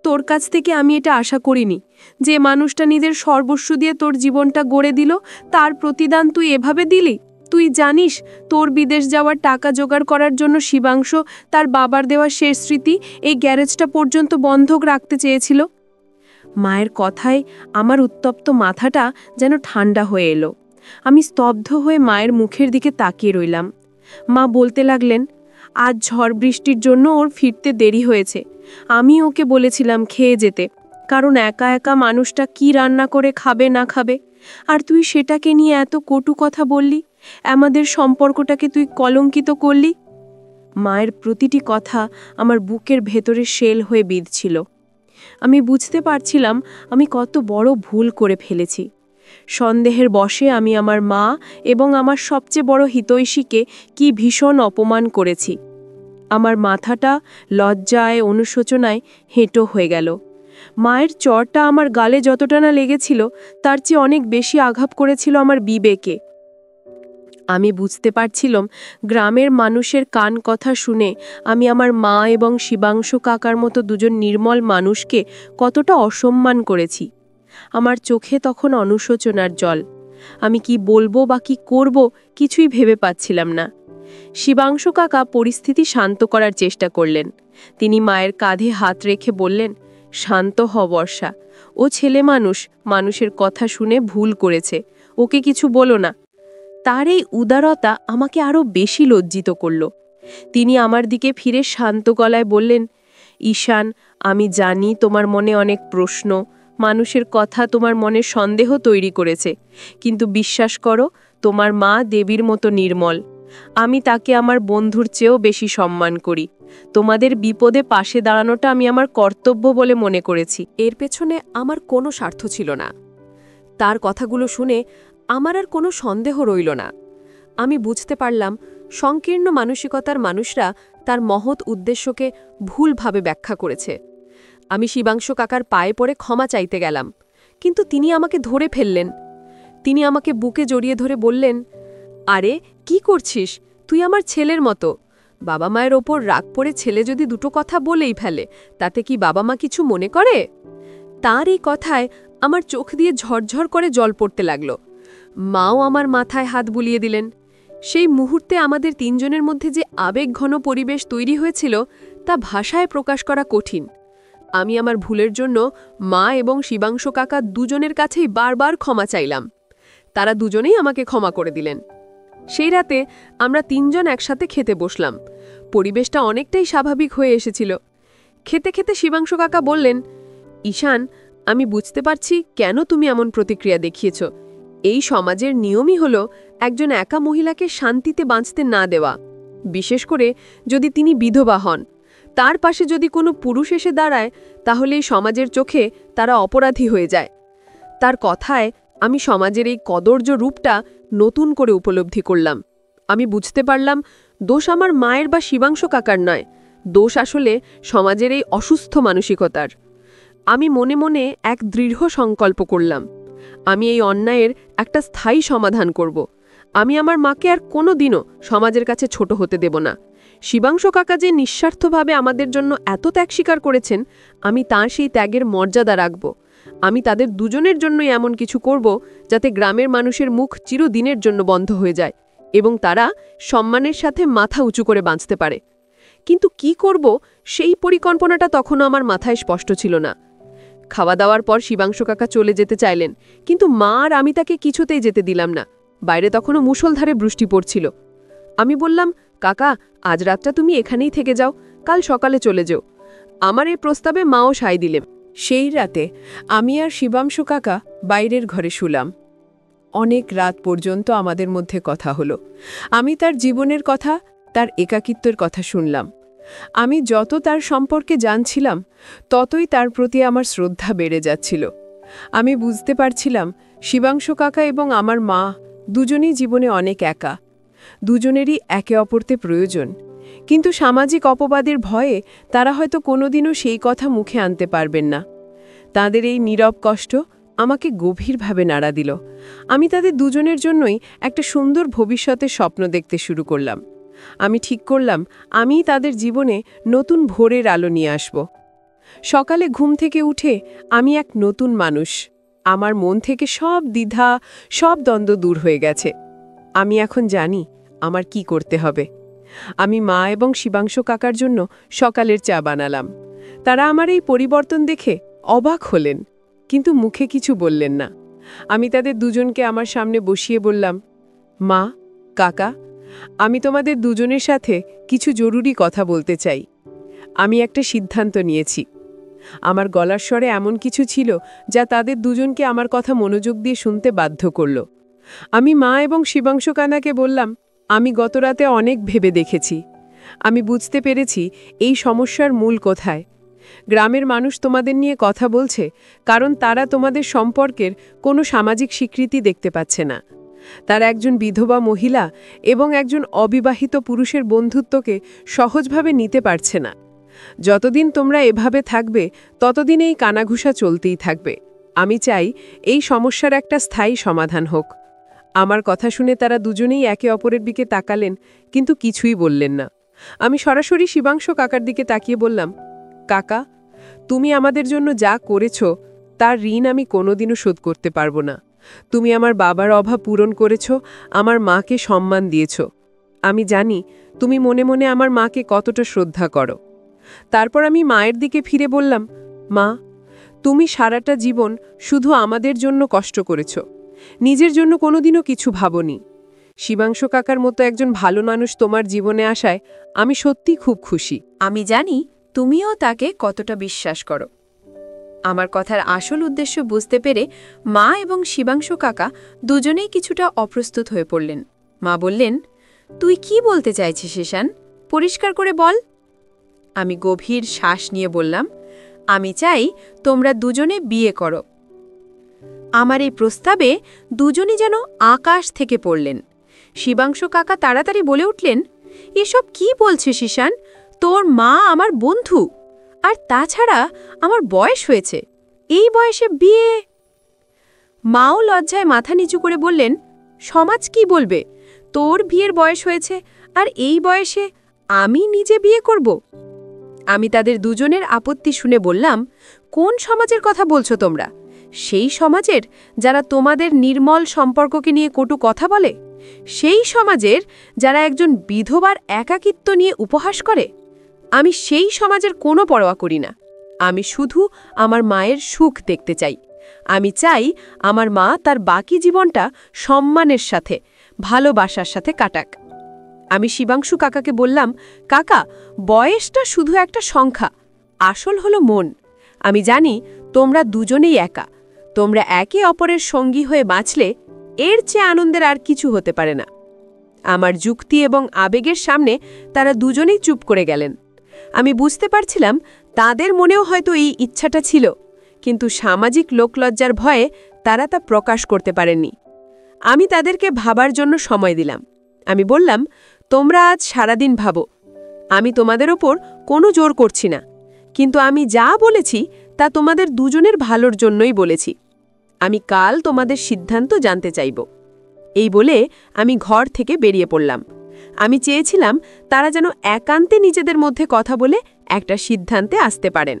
তোর কাছ থেকে আমি এটা আশা করিনি। যে মানুষটা নিজের সর্বস্ব দিয়ে তোর জীবনটা গড়ে দিল, তার প্রতিদান তুই এভাবে দিলি? তুই জানিস তোর বিদেশ যাওয়ার টাকা জোগাড় করার জন্য শিবাংশু তার বাবার দেওয়া শেষ স্মৃতি এই গ্যারেজটা পর্যন্ত বন্ধক রাখতে চেয়েছিল। মায়ের কথায় আমার উত্তপ্ত মাথাটা যেন ঠান্ডা হয়ে এলো। আমি স্তব্ধ হয়ে মায়ের মুখের দিকে তাকিয়ে রইলাম। মা বলতে লাগলেন, আজ ঝড় বৃষ্টির জন্য ওর ফিরতে দেরি হয়েছে। আমি ওকে বলেছিলাম খেয়ে যেতে, কারণ একা একা মানুষটা কি রান্না করে খাবে না খাবে। আর তুই সেটাকে নিয়ে এত কটু কথা বললি, আমাদের সম্পর্কটাকে তুই কলঙ্কিত করলি। মায়ের প্রতিটি কথা আমার বুকের ভেতরে শেল হয়ে বিঁধছিল। আমি বুঝতে পারছিলাম আমি কত বড় ভুল করে ফেলেছি। সন্দেহের বশে আমি আমার মা এবং আমার সবচেয়ে বড় হিতৈষীকে কি ভীষণ অপমান করেছি। আমার মাথাটা লজ্জায় অনুশোচনায় হেঁটো হয়ে গেল। মায়ের চড়টা আমার গালে যতটা না লেগেছিল, তার চেয়ে অনেক বেশি আঘাত করেছিল আমার বিবেকে। আমি বুঝতে পারছিলাম গ্রামের মানুষের কান কথা শুনে আমি আমার মা এবং শিবাংশু কাকার মতো দুজন নির্মল মানুষকে কতটা অসম্মান করেছি। আমার চোখে তখন অনুশোচনার জল। আমি কি বলবো বা কি করব কিছুই ভেবে পাচ্ছিলাম না। শিবাংশু কাকা পরিস্থিতি শান্ত করার চেষ্টা করলেন। তিনি মায়ের কাঁধে হাত রেখে বললেন, শান্ত হ বর্ষা, ও ছেলে মানুষ, মানুষের কথা শুনে ভুল করেছে, ওকে কিছু বলো না। তার এই উদারতা আমাকে আরও বেশি লজ্জিত করল। তিনি আমার দিকে ফিরে শান্ত গলায় বললেন, ঈশান, আমি জানি তোমার মনে অনেক প্রশ্ন, মানুষের কথা তোমার মনে সন্দেহ তৈরি করেছে, কিন্তু বিশ্বাস করো, তোমার মা দেবীর মতো নির্মল। আমি তাকে আমার বন্ধুর চেয়েও বেশি সম্মান করি। তোমাদের বিপদে পাশে দাঁড়ানোটা আমি আমার কর্তব্য বলে মনে করেছি। এর পেছনে আমার কোনো স্বার্থ ছিল না। তার কথাগুলো শুনে আমার আর কোনো সন্দেহ রইল না। আমি বুঝতে পারলাম সংকীর্ণ মানসিকতার মানুষরা তার মহৎ উদ্দেশ্যকে ভুলভাবে ব্যাখ্যা করেছে। আমি শিবাংশু কাকার পায়ে পড়ে ক্ষমা চাইতে গেলাম, কিন্তু তিনি আমাকে ধরে ফেললেন। তিনি আমাকে বুকে জড়িয়ে ধরে বললেন, আরে কি করছিস? তুই আমার ছেলের মতো। বাবা মায়ের ওপর রাগ পড়ে ছেলে যদি দুটো কথা বলেই ফেলে, তাতে কি বাবা মা কিছু মনে করে? তার এই কথায় আমার চোখ দিয়ে ঝরঝর করে জল পড়তে লাগল। মাও আমার মাথায় হাত বুলিয়ে দিলেন। সেই মুহূর্তে আমাদের তিনজনের মধ্যে যে আবেগঘন পরিবেশ তৈরি হয়েছিল, তা ভাষায় প্রকাশ করা কঠিন। আমি আমার ভুলের জন্য মা এবং শিবাংশু কাকা দুজনের কাছেই বারবার ক্ষমা চাইলাম। তারা দুজনেই আমাকে ক্ষমা করে দিলেন। সেই রাতে আমরা তিনজন একসাথে খেতে বসলাম। পরিবেশটা অনেকটাই স্বাভাবিক হয়ে এসেছিল। খেতে খেতে শিবাংশু কাকা বললেন, ঈশান, আমি বুঝতে পারছি কেন তুমি এমন প্রতিক্রিয়া দেখিয়েছ। এই সমাজের নিয়মই হল একজন একা মহিলাকে শান্তিতে বাঁচতে না দেওয়া, বিশেষ করে যদি তিনি বিধবা হন। তার পাশে যদি কোনো পুরুষ এসে দাঁড়ায়, তাহলে এই সমাজের চোখে তারা অপরাধী হয়ে যায়। তার কথায় আমি সমাজের এই কদর্য রূপটা নতুন করে উপলব্ধি করলাম। আমি বুঝতে পারলাম দোষ আমার মায়ের বা শিবাংশু কাকার নয়, দোষ আসলে সমাজের এই অসুস্থ মানসিকতার। আমি মনে মনে এক দৃঢ় সংকল্প করলাম, আমি এই অন্যায়ের একটা স্থায়ী সমাধান করব। আমি আমার মাকে আর কোনো দিনও সমাজের কাছে ছোট হতে দেব না। শিবাংশু কাকা যে নিঃস্বার্থভাবে আমাদের জন্য এত ত্যাগ স্বীকার করেছেন, আমি তাঁর সেই ত্যাগের মর্যাদা রাখব। আমি তাদের দুজনের জন্যই এমন কিছু করব যাতে গ্রামের মানুষের মুখ চিরদিনের জন্য বন্ধ হয়ে যায় এবং তারা সম্মানের সাথে মাথা উঁচু করে বাঁচতে পারে। কিন্তু কি করব সেই পরিকল্পনাটা তখনও আমার মাথায় স্পষ্ট ছিল না। খাওয়া দাওয়ার পর শিবাংশু কাকা চলে যেতে চাইলেন, কিন্তু মা আর আমি তাকে কিছুতেই যেতে দিলাম না। বাইরে তখনও মুষলধারে বৃষ্টি পড়ছিল। আমি বললাম, কাকা, আজ রাতটা তুমি এখানেই থেকে যাও, কাল সকালে চলে যেও। আমার এই প্রস্তাবে মাও সায় দিলেন। সেই রাতে আমি আর শিবাংশু কাকা বাইরের ঘরে শুলাম। অনেক রাত পর্যন্ত আমাদের মধ্যে কথা হলো। আমি তার জীবনের কথা, তার একাকিত্বের কথা শুনলাম। আমি যত তার সম্পর্কে জানছিলাম, ততই তার প্রতি আমার শ্রদ্ধা বেড়ে যাচ্ছিল। আমি বুঝতে পারছিলাম শিবাংশু কাকা এবং আমার মা দুজনেই জীবনে অনেক একা। দুজনেরই একে অপরতে প্রয়োজন, কিন্তু সামাজিক অপবাদের ভয়ে তারা হয়তো কোনোদিনও সেই কথা মুখে আনতে পারবেন না। তাদের এই নীরব কষ্ট আমাকে গভীরভাবে নাড়া দিল। আমি তাদের দুজনের জন্যই একটা সুন্দর ভবিষ্যতের স্বপ্ন দেখতে শুরু করলাম। আমি ঠিক করলাম আমিই তাদের জীবনে নতুন ভোরের আলো নিয়ে আসব। সকালে ঘুম থেকে উঠে আমি এক নতুন মানুষ। আমার মন থেকে সব দ্বিধা, সব দ্বন্দ্ব দূর হয়ে গেছে। আমি এখন জানি আমার কি করতে হবে। আমি মা এবং শিবাংশু কাকার জন্য সকালের চা বানালাম। তারা আমার এই পরিবর্তন দেখে অবাক হলেন, কিন্তু মুখে কিছু বললেন না। আমি তাদের দুজনকে আমার সামনে বসিয়ে বললাম, মা, কাকা, আমি তোমাদের দুজনের সাথে কিছু জরুরি কথা বলতে চাই। আমি একটা সিদ্ধান্ত নিয়েছি। আমার গলার স্বরে এমন কিছু ছিল যা তাদের দুজনকে আমার কথা মনোযোগ দিয়ে শুনতে বাধ্য করল। আমি মা এবং শিবাংশু কানাকে বললাম, আমি গতরাতে অনেক ভেবে দেখেছি। আমি বুঝতে পেরেছি এই সমস্যার মূল কোথায়। গ্রামের মানুষ তোমাদের নিয়ে কথা বলছে কারণ তারা তোমাদের সম্পর্কের কোনো সামাজিক স্বীকৃতি দেখতে পাচ্ছে না। তারা একজন বিধবা মহিলা এবং একজন অবিবাহিত পুরুষের বন্ধুত্বকে সহজভাবে নিতে পারছে না। যতদিন তোমরা এভাবে থাকবে ততদিন এই কানাঘুষা চলতেই থাকবে। আমি চাই এই সমস্যার একটা স্থায়ী সমাধান হোক। আমার কথা শুনে তারা দুজনেই একে অপরের দিকে তাকালেন, কিন্তু কিছুই বললেন না। আমি সরাসরি শিবাংশু কাকার দিকে তাকিয়ে বললাম, কাকা, তুমি আমাদের জন্য যা করেছ তার ঋণ আমি কোনোদিনও শোধ করতে পারবো না। তুমি আমার বাবার অভাব পূরণ করেছ, আমার মাকে সম্মান দিয়েছ। আমি জানি তুমি মনে মনে আমার মাকে কতটা শ্রদ্ধা করো। তারপর আমি মায়ের দিকে ফিরে বললাম, মা, তুমি সারাটা জীবন শুধু আমাদের জন্য কষ্ট করেছ, নিজের জন্য কোনোদিনও কিছু ভাবনি। শিবাংশু কাকার মতো একজন ভালো মানুষ তোমার জীবনে আসায় আমি সত্যি খুব খুশি। আমি জানি তুমিও তাকে কতটা বিশ্বাস করো। আমার কথার আসল উদ্দেশ্য বুঝতে পেরে মা এবং শিবাংশু কাকা দুজনেই কিছুটা অপ্রস্তুত হয়ে পড়লেন। মা বললেন, তুই কি বলতে চাইছিস ঈশান? পরিষ্কার করে বল। আমি গভীর শ্বাস নিয়ে বললাম, আমি চাই তোমরা দুজনে বিয়ে করো। আমার এই প্রস্তাবে দুজনই যেন আকাশ থেকে পড়লেন। শিবাংশু কাকা তাড়াতাড়ি বলে উঠলেন, এসব কি বলছিস ঈশান? তোর মা আমার বন্ধু, আর তাছাড়া আমার বয়স হয়েছে, এই বয়সে বিয়ে? মাও লজ্জায় মাথা নিচু করে বললেন, সমাজ কি বলবে? তোর বিয়ের বয়স হয়েছে আর এই বয়সে আমি নিজে বিয়ে করব? আমি তাদের দুজনের আপত্তি শুনে বললাম, কোন সমাজের কথা বলছো তোমরা? সেই সমাজের যারা তোমাদের নির্মল সম্পর্ককে নিয়ে কটু কথা বলে? সেই সমাজের যারা একজন বিধবার একাকিত্ব নিয়ে উপহাস করে? আমি সেই সমাজের কোনো পরোয়া করি না। আমি শুধু আমার মায়ের সুখ দেখতে চাই। আমি চাই আমার মা তার বাকি জীবনটা সম্মানের সাথে, ভালোবাসার সাথে কাটাক। আমি শিবাংশু কাকাকে বললাম, কাকা, বয়সটা শুধু একটা সংখ্যা, আসল হলো মন। আমি জানি তোমরা দুজনেই একা। তোমরা একে অপরের সঙ্গী হয়ে বাঁচলে এর চেয়ে আনন্দের আর কিছু হতে পারে না। আমার যুক্তি এবং আবেগের সামনে তারা দুজনেই চুপ করে গেলেন। আমি বুঝতে পারছিলাম তাদের মনেও হয়তো এই ইচ্ছাটা ছিল, কিন্তু সামাজিক লোকলজ্জার ভয়ে তারা তা প্রকাশ করতে পারেননি। আমি তাদেরকে ভাবার জন্য সময় দিলাম। আমি বললাম, তোমরা আজ সারাদিন ভাবো। আমি তোমাদের ওপর কোনো জোর করছি না, কিন্তু আমি যা বলেছি তা তোমাদের দুজনের ভালোর জন্যই বলেছি। আমি কাল তোমাদের সিদ্ধান্ত জানতে চাইব। এই বলে আমি ঘর থেকে বেরিয়ে পড়লাম। আমি চেয়েছিলাম তারা যেন একান্তে নিজেদের মধ্যে কথা বলে একটা সিদ্ধান্তে আসতে পারেন।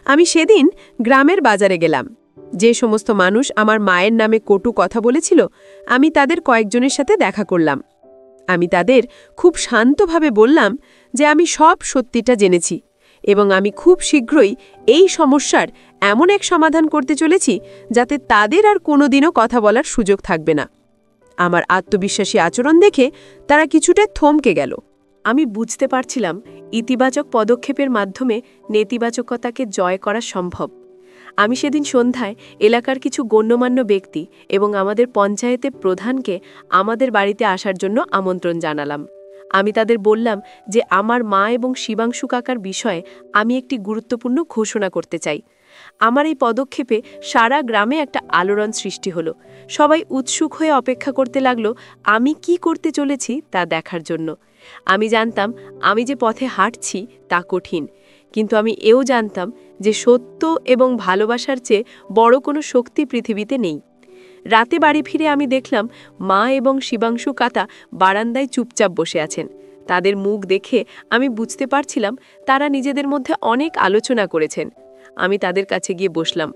আমি সেদিন গ্রামের বাজারে গেলাম। যে সমস্ত মানুষ আমার মায়ের নামে কটু কথা বলেছিল, আমি তাদের কয়েকজনের সাথে দেখা করলাম। আমি তাদের খুব শান্তভাবে বললাম যে আমি সব সত্যিটা জেনেছি এবং আমি খুব শীঘ্রই এই সমস্যার এমন এক সমাধান করতে চলেছি যাতে তাদের আর কোনোদিনও কথা বলার সুযোগ থাকবে না। আমার আত্মবিশ্বাসী আচরণ দেখে তারা কিছুটা থমকে গেল। আমি বুঝতে পারছিলাম ইতিবাচক পদক্ষেপের মাধ্যমে নেতিবাচকতাকে জয় করা সম্ভব। আমি সেদিন সন্ধ্যায় এলাকার কিছু গণ্যমান্য ব্যক্তি এবং আমাদের পঞ্চায়েতের প্রধানকে আমাদের বাড়িতে আসার জন্য আমন্ত্রণ জানালাম। আমি তাদের বললাম যে আমার মা এবং শিবাংশু কাকার বিষয়ে আমি একটি গুরুত্বপূর্ণ ঘোষণা করতে চাই। আমার এই পদক্ষেপে সারা গ্রামে একটা আলোড়ন সৃষ্টি হলো। সবাই উৎসুক হয়ে অপেক্ষা করতে লাগলো আমি কি করতে চলেছি তা দেখার জন্য। আমি জানতাম আমি যে পথে হাঁটছি তা কঠিন, কিন্তু আমি এও জানতাম যে সত্য এবং ভালোবাসার চেয়ে বড় কোনো শক্তি পৃথিবীতে নেই। রাতে বাড়ি ফিরে আমি দেখলাম মা এবং শিবাংশু কাকা বারান্দায় চুপচাপ বসে আছেন। তাদের মুখ দেখে আমি বুঝতে পারছিলাম তারা নিজেদের মধ্যে অনেক আলোচনা করেছেন। আমি তাদের কাছে গিয়ে বসলাম।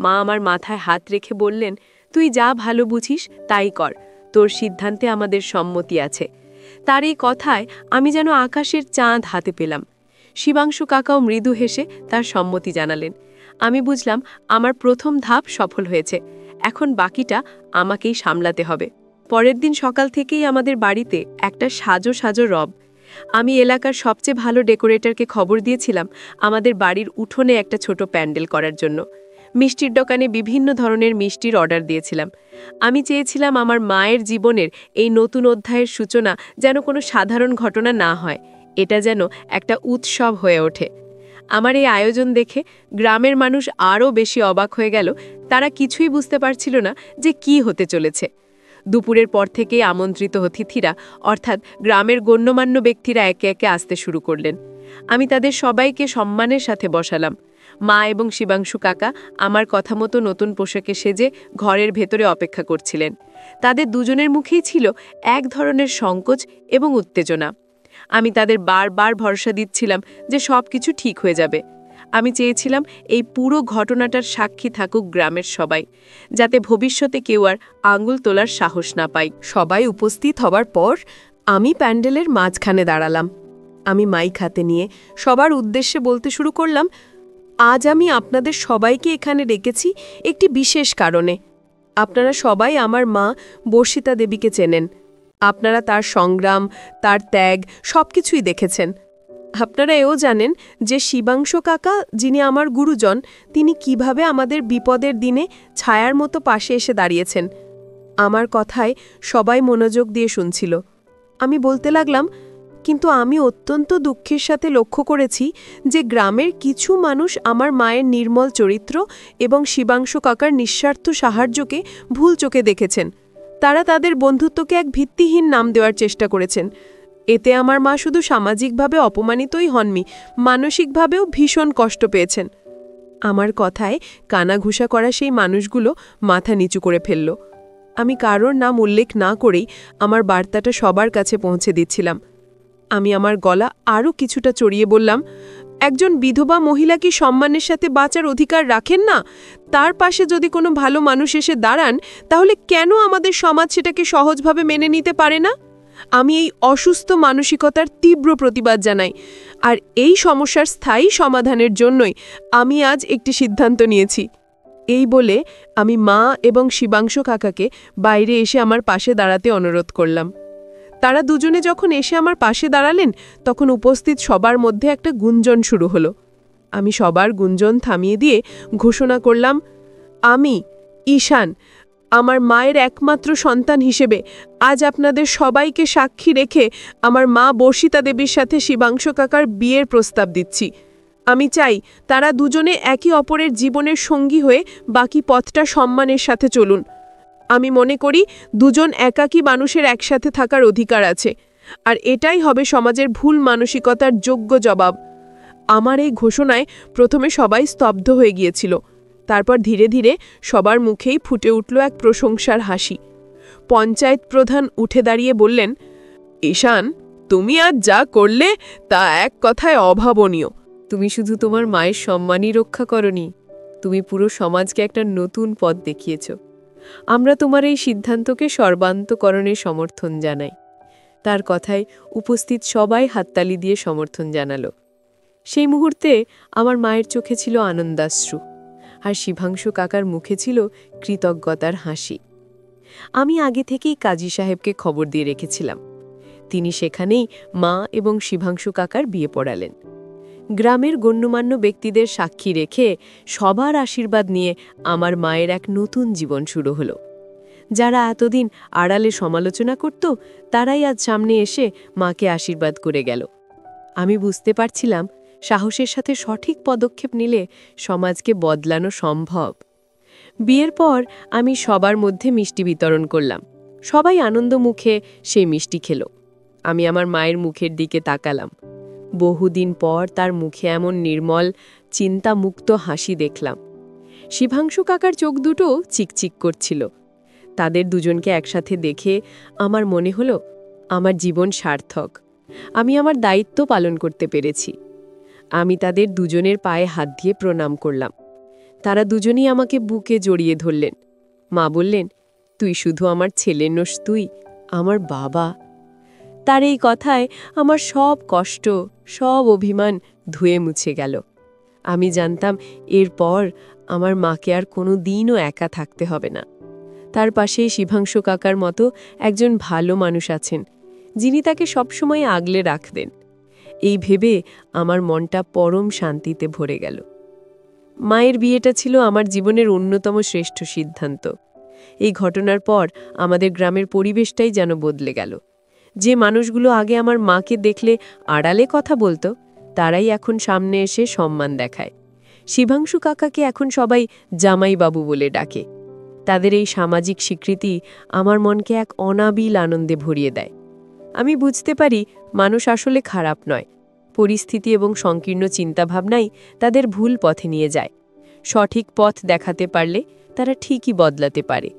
মা আমার মাথায় হাত রেখে বললেন, তুই যা ভালো বুঝিস তাই কর, তোর সিদ্ধান্তে আমাদের সম্মতি আছে। তার এই কথায় আমি যেন আকাশের চাঁদ হাতে পেলাম। শিবাংশু কাকাও মৃদু হেসে তার সম্মতি জানালেন। আমি বুঝলাম আমার প্রথম ধাপ সফল হয়েছে, এখন বাকিটা আমাকেই সামলাতে হবে। পরের দিন সকাল থেকেই আমাদের বাড়িতে একটা সাজো সাজো রব। আমি এলাকার সবচেয়ে ভালো ডেকোরেটরকে খবর দিয়েছিলাম আমাদের বাড়ির উঠোনে একটা ছোট প্যান্ডেল করার জন্য। মিষ্টির দোকানে বিভিন্ন ধরনের মিষ্টির অর্ডার দিয়েছিলাম। আমি চেয়েছিলাম আমার মায়ের জীবনের এই নতুন অধ্যায়ের সূচনা যেন কোনো সাধারণ ঘটনা না হয়, এটা যেন একটা উৎসব হয়ে ওঠে। আমার এই আয়োজন দেখে গ্রামের মানুষ আরও বেশি অবাক হয়ে গেল। তারা কিছুই বুঝতে পারছিল না যে কি হতে চলেছে। দুপুরের পর থেকেই আমন্ত্রিত অতিথিরা অর্থাৎ গ্রামের গণ্যমান্য ব্যক্তিরা একে একে আসতে শুরু করলেন। আমি তাদের সবাইকে সম্মানের সাথে বসালাম। মা এবং শিবাংশু কাকা আমার কথা মতো নতুন পোশাকে সেজে ঘরের ভেতরে অপেক্ষা করছিলেন। তাদের দুজনের মুখেই ছিল এক ধরনের সংকোচ এবং উত্তেজনা। আমি তাদের বারবার ভরসা দিচ্ছিলাম যে সব কিছু ঠিক হয়ে যাবে। আমি চেয়েছিলাম এই পুরো ঘটনাটার সাক্ষী থাকুক গ্রামের সবাই, যাতে ভবিষ্যতে কেউ আর আঙুল তোলার সাহস না পায়। সবাই উপস্থিত হবার পর আমি প্যান্ডেলের মাঝখানে দাঁড়ালাম। আমি মাইক হাতে নিয়ে সবার উদ্দেশ্যে বলতে শুরু করলাম, আজ আমি আপনাদের সবাইকে এখানে ডেকেছি একটি বিশেষ কারণে। আপনারা সবাই আমার মা বর্ষিতা দেবীকে চেনেন। আপনারা তার সংগ্রাম, তার ত্যাগ সবকিছুই দেখেছেন। আপনারা এও জানেন যে শিবাংশু কাকা, যিনি আমার গুরুজন, তিনি কিভাবে আমাদের বিপদের দিনে ছায়ার মতো পাশে এসে দাঁড়িয়েছেন। আমার কথায় সবাই মনোযোগ দিয়ে শুনছিল। আমি বলতে লাগলাম, কিন্তু আমি অত্যন্ত দুঃখের সাথে লক্ষ্য করেছি যে গ্রামের কিছু মানুষ আমার মায়ের নির্মল চরিত্র এবং শিবাংশু কাকার নিঃস্বার্থ সাহায্যকে ভুল চোখে দেখেছেন। তারা তাদের বন্ধুত্বকে এক ভিত্তিহীন নাম দেওয়ার চেষ্টা করেছেন। এতে আমার মা শুধু সামাজিকভাবে অপমানিতই হননি, মানসিকভাবেও ভীষণ কষ্ট পেয়েছেন। আমার কথায় কানাঘুষা করা সেই মানুষগুলো মাথা নিচু করে ফেলল। আমি কারোর নাম উল্লেখ না করেই আমার বার্তাটা সবার কাছে পৌঁছে দিচ্ছিলাম। আমি আমার গলা আরও কিছুটা চড়িয়ে বললাম, একজন বিধবা মহিলা কি সম্মানের সাথে বাঁচার অধিকার রাখেন না? তার পাশে যদি কোনো ভালো মানুষ এসে দাঁড়ান, তাহলে কেন আমাদের সমাজ সেটাকে সহজভাবে মেনে নিতে পারে না? আমি এই অসুস্থ মানসিকতার তীব্র প্রতিবাদ জানাই, আর এই সমস্যার স্থায়ী সমাধানের জন্যই আমি আজ একটি সিদ্ধান্ত নিয়েছি। এই বলে আমি মা এবং শিবাংশু কাকাকে বাইরে এসে আমার পাশে দাঁড়াতে অনুরোধ করলাম। তারা দুজনে যখন এসে আমার পাশে দাঁড়ালেন, তখন উপস্থিত সবার মধ্যে একটা গুঞ্জন শুরু হলো। আমি সবার গুঞ্জন থামিয়ে দিয়ে ঘোষণা করলাম, আমি ঈশান আমার মায়ের একমাত্র সন্তান হিসেবে আজ আপনাদের সবাইকে সাক্ষী রেখে আমার মা বর্ষিতা দেবীর সাথে শিবাংশু কাকার বিয়ের প্রস্তাব দিচ্ছি। আমি চাই তারা দুজনে একে অপরের জীবনের সঙ্গী হয়ে বাকি পথটা সম্মানের সাথে চলুন। আমি মনে করি দুজন একাকী মানুষের একসাথে থাকার অধিকার আছে, আর এটাই হবে সমাজের ভুল মানসিকতার যোগ্য জবাব। আমার এই ঘোষণায় প্রথমে সবাই স্তব্ধ হয়ে গিয়েছিল। তারপর ধীরে ধীরে সবার মুখেই ফুটে উঠল এক প্রশংসার হাসি। পঞ্চায়েত প্রধান উঠে দাঁড়িয়ে বললেন, ঈশান, তুমি আজ যা করলে তা এক কথায় অভাবনীয়। তুমি শুধু তোমার মায়ের সম্মানই রক্ষা করনি, তুমি পুরো সমাজকে একটা নতুন পথ দেখিয়েছ। আমরা তোমার এই সিদ্ধান্তকে সর্বান্তকরণের সমর্থন জানাই। তার কথায় উপস্থিত সবাই হাততালি দিয়ে সমর্থন জানালো। সেই মুহূর্তে আমার মায়ের চোখে ছিল আনন্দাশ্রু, আর শিবাংশু কাকার মুখে ছিল কৃতজ্ঞতার হাসি। আমি আগে থেকেই কাজী সাহেবকে খবর দিয়ে রেখেছিলাম। তিনি সেখানেই মা এবং শিবাংশু কাকার বিয়ে পড়ালেন। গ্রামের গণ্যমান্য ব্যক্তিদের সাক্ষী রেখে সবার আশীর্বাদ নিয়ে আমার মায়ের এক নতুন জীবন শুরু হলো। যারা এতদিন আড়ালে সমালোচনা করত, তারাই আজ সামনে এসে মাকে আশীর্বাদ করে গেল। আমি বুঝতে পারছিলাম সাহসের সাথে সঠিক পদক্ষেপ নিলে সমাজকে বদলানো সম্ভব। বিয়ের পর আমি সবার মধ্যে মিষ্টি বিতরণ করলাম। সবাই আনন্দ মুখে সেই মিষ্টি খেল। আমি আমার মায়ের মুখের দিকে তাকালাম। বহুদিন পর তার মুখে এমন নির্মল চিন্তামুক্ত হাসি দেখলাম। শিভাংশু কাকার চোখ দুটো চিকচিক করছিল। তাদের দুজনকে একসাথে দেখে আমার মনে হলো আমার জীবন সার্থক। আমি আমার দায়িত্ব পালন করতে পেরেছি। আমি তাদের দুজনের পায়ে হাত দিয়ে প্রণাম করলাম। তারা দুজনেই আমাকে বুকে জড়িয়ে ধরলেন। মা বললেন, তুই শুধু আমার ছেলে নোস, তুই আমার বাবা। তার এই কথায় আমার সব কষ্ট, সব অভিমান ধুয়ে মুছে গেল। আমি জানতাম এরপর আমার মাকে আর কোনো দিনও একা থাকতে হবে না। তার পাশে শিভাংশু কাকার মতো একজন ভালো মানুষ আছেন, যিনি তাকে সবসময় আগলে রাখতেন। এই ভেবে আমার মনটা পরম শান্তিতে ভরে গেল। মায়ের বিয়েটা ছিল আমার জীবনের অন্যতম শ্রেষ্ঠ সিদ্ধান্ত। এই ঘটনার পর আমাদের গ্রামের পরিবেশটাই যেন বদলে গেল। যে মানুষগুলো আগে আমার মাকে দেখলে আড়ালে কথা বলতো, তারাই এখন সামনে এসে সম্মান দেখায়। শিভাংশু কাকাকে এখন সবাই জামাইবাবু বলে ডাকে। তাদের এই সামাজিক স্বীকৃতি আমার মনকে এক অনাবিল আনন্দে ভরিয়ে দেয়। আমি বুঝতে পারি মানুষ আসলে খারাপ নয়, পরিস্থিতি এবং সংকীর্ণ চিন্তাভাবনাই তাদের ভুল পথে নিয়ে যায়। সঠিক পথ দেখাতে পারলে তারা ঠিকই বদলাতে পারে।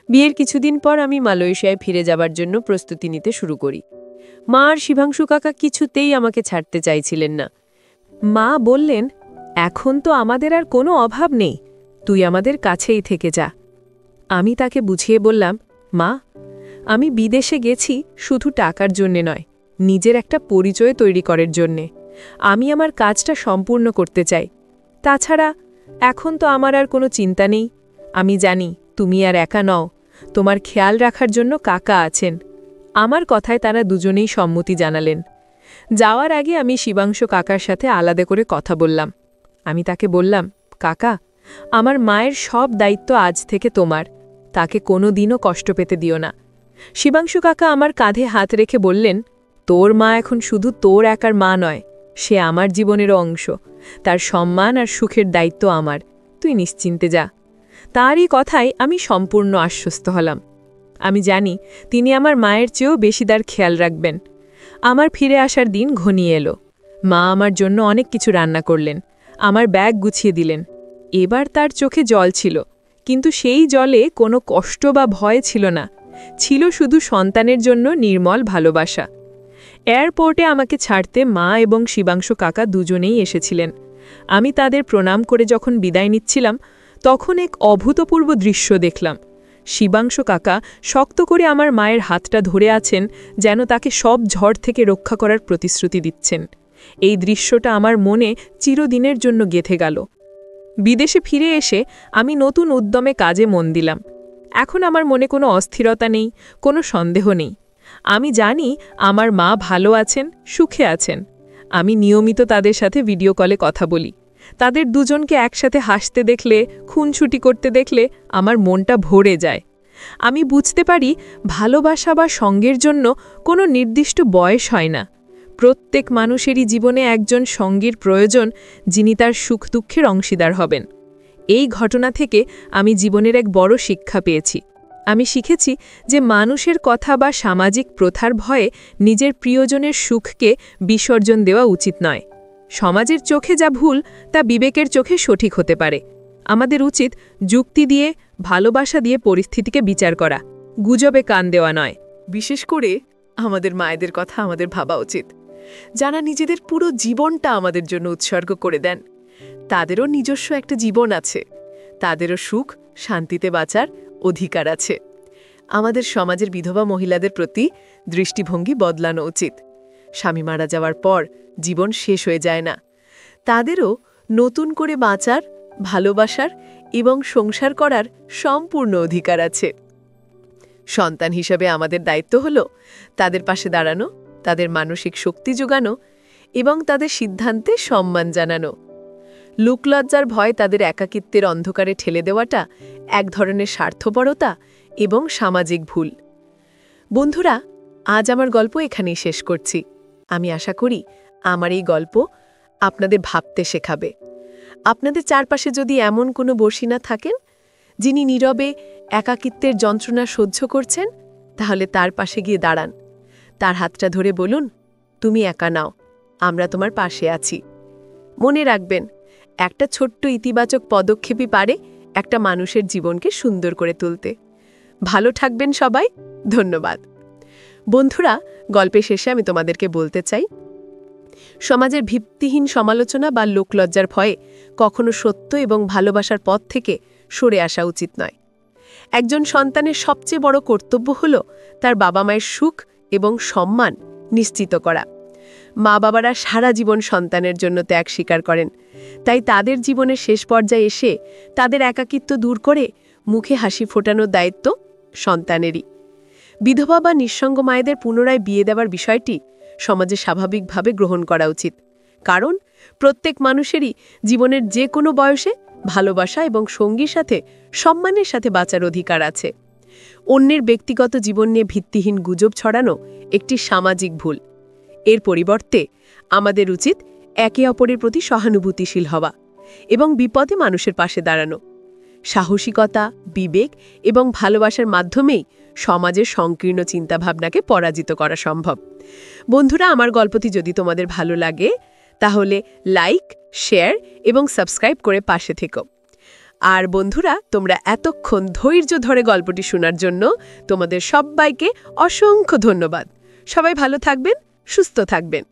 বিয়ের কিছুদিন পর আমি মালয়েশিয়ায় ফিরে যাবার জন্য প্রস্তুতি নিতে শুরু করি। মা আর শিভাংশু কাকা কিছুতেই আমাকে ছাড়তে চাইছিলেন না। মা বললেন, এখন তো আমাদের আর কোনো অভাব নেই, তুই আমাদের কাছেই থেকে যা। আমি তাকে বুঝিয়ে বললাম, মা, আমি বিদেশে গেছি শুধু টাকার জন্যে নয়, নিজের একটা পরিচয় তৈরি করার জন্যে। আমি আমার কাজটা সম্পূর্ণ করতে চাই। তাছাড়া এখন তো আমার আর কোনো চিন্তা নেই। আমি জানি তুমি আর একা নও, তোমার খেয়াল রাখার জন্য কাকা আছেন। আমার কথায় তারা দুজনেই সম্মতি জানালেন। যাওয়ার আগে আমি শিবাংশু কাকার সাথে আলাদা করে কথা বললাম। আমি তাকে বললাম, কাকা, আমার মায়ের সব দায়িত্ব আজ থেকে তোমার, তাকে কোনো দিনও কষ্ট পেতে দিও না। শিবাংশু কাকা আমার কাঁধে হাত রেখে বললেন, তোর মা এখন শুধু তোর একার মা নয়, সে আমার জীবনেরও অংশ। তার সম্মান আর সুখের দায়িত্ব আমার, তুই নিশ্চিন্তে যা। তারই কথায় আমি সম্পূর্ণ আশ্বস্ত হলাম। আমি জানি তিনি আমার মায়ের চেয়েও বেশি তার খেয়াল রাখবেন। আমার ফিরে আসার দিন ঘনিয়ে এলো। মা আমার জন্য অনেক কিছু রান্না করলেন, আমার ব্যাগ গুছিয়ে দিলেন। এবার তার চোখে জল ছিল, কিন্তু সেই জলে কোনো কষ্ট বা ভয় ছিল না, ছিল শুধু সন্তানের জন্য নির্মল ভালোবাসা। এয়ারপোর্টে আমাকে ছাড়তে মা এবং শিবাংশু কাকা দুজনেই এসেছিলেন। আমি তাদের প্রণাম করে যখন বিদায় নিচ্ছিলাম, তখন এক অভূতপূর্ব দৃশ্য দেখলাম। শিবাংশু কাকা শক্ত করে আমার মায়ের হাতটা ধরে আছেন, যেন তাকে সব ঝড় থেকে রক্ষা করার প্রতিশ্রুতি দিচ্ছেন। এই দৃশ্যটা আমার মনে চিরদিনের জন্য গেঁথে গেল। বিদেশে ফিরে এসে আমি নতুন উদ্যমে কাজে মন দিলাম। এখন আমার মনে কোনো অস্থিরতা নেই, কোনো সন্দেহ নেই। আমি জানি আমার মা ভালো আছেন, সুখে আছেন। আমি নিয়মিত তাদের সাথে ভিডিও কলে কথা বলি। তাদের দুজনকে একসাথে হাসতে দেখলে, খুনছুটি করতে দেখলে আমার মনটা ভরে যায়। আমি বুঝতে পারি ভালোবাসা বা সঙ্গের জন্য কোনো নির্দিষ্ট বয়স হয় না। প্রত্যেক মানুষেরই জীবনে একজন সঙ্গীর প্রয়োজন, যিনি তার সুখ দুঃখের অংশীদার হবেন। এই ঘটনা থেকে আমি জীবনের এক বড় শিক্ষা পেয়েছি। আমি শিখেছি যে মানুষের কথা বা সামাজিক প্রথার ভয়ে নিজের প্রিয়জনের সুখকে বিসর্জন দেওয়া উচিত নয়। সমাজের চোখে যা ভুল তা বিবেকের চোখে সঠিক হতে পারে। আমাদের উচিত যুক্তি দিয়ে, ভালোবাসা দিয়ে পরিস্থিতিকে বিচার করা, গুজবে কান দেওয়া নয়। বিশেষ করে আমাদের মায়েদের কথা আমাদের ভাবা উচিত, যারা নিজেদের পুরো জীবনটা আমাদের জন্য উৎসর্গ করে দেন। তাদেরও নিজস্ব একটা জীবন আছে, তাদেরও সুখ শান্তিতে বাঁচার অধিকার আছে। আমাদের সমাজের বিধবা মহিলাদের প্রতি দৃষ্টিভঙ্গি বদলানো উচিত। স্বামী মারা যাওয়ার পর জীবন শেষ হয়ে যায় না, তাদেরও নতুন করে বাঁচার, ভালোবাসার এবং সংসার করার সম্পূর্ণ অধিকার আছে। সন্তান হিসাবে আমাদের দায়িত্ব হলো তাদের পাশে দাঁড়ানো, তাদের মানসিক শক্তি যোগানো এবং তাদের সিদ্ধান্তে সম্মান জানানো। লোকলজ্জার ভয় তাদের একাকিত্বের অন্ধকারে ঠেলে দেওয়াটা এক ধরনের স্বার্থপরতা এবং সামাজিক ভুল। বন্ধুরা, আজ আমার গল্প এখানেই শেষ করছি। আমি আশা করি আমার এই গল্প আপনাদের ভাবতে শেখাবে। আপনাদের চারপাশে যদি এমন কোনো বসিনা থাকেন যিনি নীরবে একাকিত্বের যন্ত্রণা সহ্য করছেন, তাহলে তার পাশে গিয়ে দাঁড়ান। তার হাতটা ধরে বলুন, তুমি একা নাও, আমরা তোমার পাশে আছি। মনে রাখবেন, একটা ছোট্ট ইতিবাচক পদক্ষেপই পারে একটা মানুষের জীবনকে সুন্দর করে তুলতে। ভালো থাকবেন সবাই। ধন্যবাদ। বন্ধুরা, গল্পের শেষে আমি তোমাদেরকে বলতে চাই, সমাজের ভিত্তিহীন সমালোচনা বা লোকলজ্জার ভয়ে কখনো সত্য এবং ভালোবাসার পথ থেকে সরে আসা উচিত নয়। একজন সন্তানের সবচেয়ে বড় কর্তব্য হল তার বাবা মায়ের সুখ এবং সম্মান নিশ্চিত করা। মা বাবারা সারা জীবন সন্তানের জন্য ত্যাগ স্বীকার করেন, তাই তাদের জীবনের শেষ পর্যায়ে এসে তাদের একাকিত্ব দূর করে মুখে হাসি ফোটানোর দায়িত্ব সন্তানেরই। বিধবা বা নিঃসঙ্গ মায়েদের পুনরায় বিয়ে দেওয়ার বিষয়টি সমাজে স্বাভাবিকভাবে গ্রহণ করা উচিত, কারণ প্রত্যেক মানুষেরই জীবনের যে কোনো বয়সে ভালোবাসা এবং সঙ্গীর সাথে সম্মানের সাথে বাঁচার অধিকার আছে। অন্যের ব্যক্তিগত জীবন নিয়ে ভিত্তিহীন গুজব ছড়ানো একটি সামাজিক ভুল। এর পরিবর্তে আমাদের উচিত একে অপরের প্রতি সহানুভূতিশীল হওয়া এবং বিপদে মানুষের পাশে দাঁড়ানো। সাহসিকতা, বিবেক এবং ভালোবাসার মাধ্যমেই সমাজের সংকীর্ণ চিন্তাভাবনাকে পরাজিত করা সম্ভব। বন্ধুরা, আমার গল্পটি যদি তোমাদের ভালো লাগে তাহলে লাইক, শেয়ার এবং সাবস্ক্রাইব করে পাশে থেকো। আর বন্ধুরা, তোমরা এতক্ষণ ধৈর্য ধরে গল্পটি শোনার জন্য তোমাদের সবাইকে অসংখ্য ধন্যবাদ। সবাই ভালো থাকবেন, সুস্থ থাকবেন।